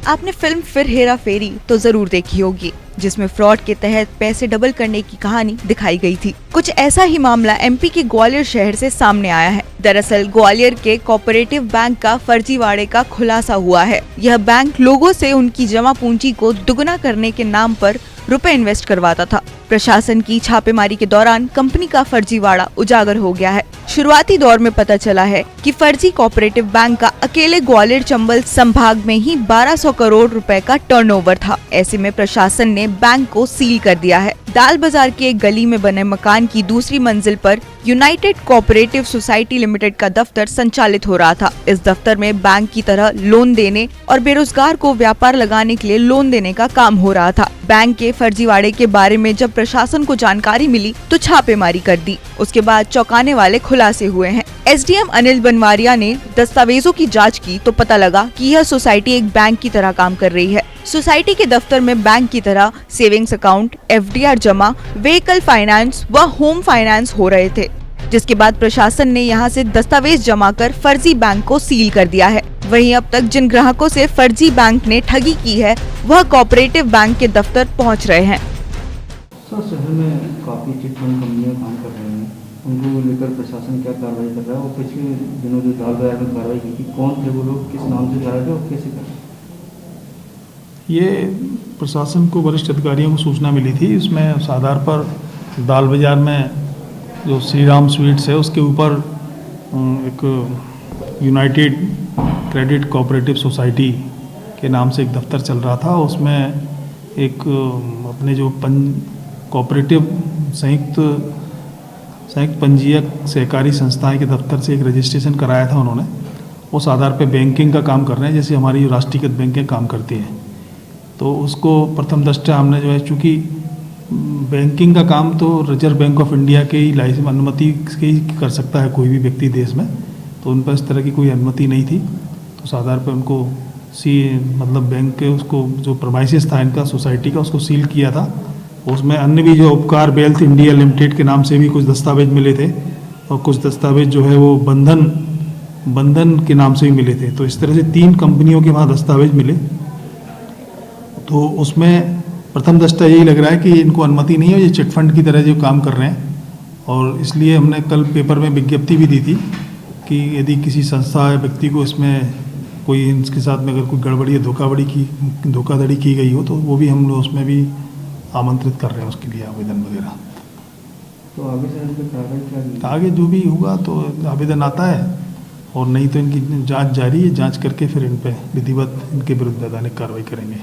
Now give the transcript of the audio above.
आपने फिल्म फिर हेरा फेरी तो जरूर देखी होगी, जिसमें फ्रॉड के तहत पैसे डबल करने की कहानी दिखाई गई थी। कुछ ऐसा ही मामला एमपी के ग्वालियर शहर से सामने आया है। दरअसल ग्वालियर के कोऑपरेटिव बैंक का फर्जीवाड़े का खुलासा हुआ है। यह बैंक लोगों से उनकी जमा पूंजी को दुगना करने के नाम पर रुपए इन्वेस्ट करवाता था। प्रशासन की छापेमारी के दौरान कंपनी का फर्जीवाड़ा उजागर हो गया है। शुरुआती दौर में पता चला है कि फर्जी कोऑपरेटिव बैंक का अकेले ग्वालियर चंबल संभाग में ही 1200 करोड़ रुपए का टर्नओवर था। ऐसे में प्रशासन ने बैंक को सील कर दिया है। दाल बाजार के एक गली में बने मकान की दूसरी मंजिल पर यूनाइटेड कोऑपरेटिव सोसाइटी लिमिटेड का दफ्तर संचालित हो रहा था। इस दफ्तर में बैंक की तरह लोन देने और बेरोजगार को व्यापार लगाने के लिए लोन देने का काम हो रहा था। बैंक के फर्जीवाड़े के बारे में जब प्रशासन को जानकारी मिली तो छापेमारी कर दी। उसके बाद चौंकाने वाले खुलासे हुए हैं। एसडीएम अनिल बनवारिया ने दस्तावेजों की जांच की तो पता लगा कि यह सोसाइटी एक बैंक की तरह काम कर रही है। सोसाइटी के दफ्तर में बैंक की तरह सेविंग्स अकाउंट, एफडीआर जमा, व्हीकल फाइनेंस व होम फाइनेंस हो रहे थे, जिसके बाद प्रशासन ने यहां से दस्तावेज जमा कर फर्जी बैंक को सील कर दिया है। वहीं अब तक जिन ग्राहकों से फर्जी बैंक ने ठगी की है वह कोऑपरेटिव बैंक के दफ्तर पहुंच रहे हैं। सर, शहर में काफ़ी चिटफंड कंपनियां काम कर रही हैं, उनको लेकर प्रशासन क्या कार्रवाई कर रहा है? और पिछले दिनों जो दाल बाजार में कार्रवाई की थी, कौन थे वो लोग, किस नाम से जा रहे थे और कैसे कर रहे थे? ये प्रशासन को वरिष्ठ अधिकारियों को सूचना मिली थी। उसमें उस आधार पर दाल बाजार में जो श्री राम स्वीट्स है उसके ऊपर एक यूनाइटेड क्रेडिट कोऑपरेटिव सोसाइटी के नाम से एक दफ्तर चल रहा था। उसमें एक अपने जो कोऑपरेटिव संयुक्त पंजीयक सहकारी संस्थाएं के दफ्तर से एक रजिस्ट्रेशन कराया था उन्होंने। उस आधार पे बैंकिंग का काम कर रहे हैं, जैसे हमारी जो राष्ट्रीयकृत बैंकें काम करती हैं। तो उसको प्रथम दृष्टया हमने जो है, चूँकि बैंकिंग का काम तो रिजर्व बैंक ऑफ इंडिया के ही लाइसेंस अनुमति के ही कर सकता है कोई भी व्यक्ति देश में, तो उन पर इस तरह की कोई अनुमति नहीं थी। तो उस आधार पर उनको मतलब बैंक के उसको जो प्रमाइसिस था इनका सोसाइटी का, उसको सील किया था। उसमें अन्य भी जो उपकार वेल्थ इंडिया लिमिटेड के नाम से भी कुछ दस्तावेज मिले थे और कुछ दस्तावेज जो है वो बंधन के नाम से भी मिले थे। तो इस तरह से 3 कंपनियों के वहाँ दस्तावेज मिले। तो उसमें प्रथम दृष्टया यही लग रहा है कि इनको अनुमति नहीं है, ये चिटफंड की तरह जो काम कर रहे हैं। और इसलिए हमने कल पेपर में विज्ञप्ति भी दी थी कि यदि किसी संस्था या व्यक्ति को इसमें कोई इनके साथ में अगर कोई गड़बड़ी या धोखाधड़ी की गई हो तो वो भी हम लोग उसमें भी आमंत्रित कर रहे हैं उसके लिए आवेदन वगैरह। तो आगे से इनकी कार्रवाई क्या? आगे जो भी होगा तो आवेदन आता है और नहीं तो इनकी जांच जारी है। जांच करके फिर इन पे विधिवत इनके विरुद्ध वैधानिक कार्रवाई करेंगे।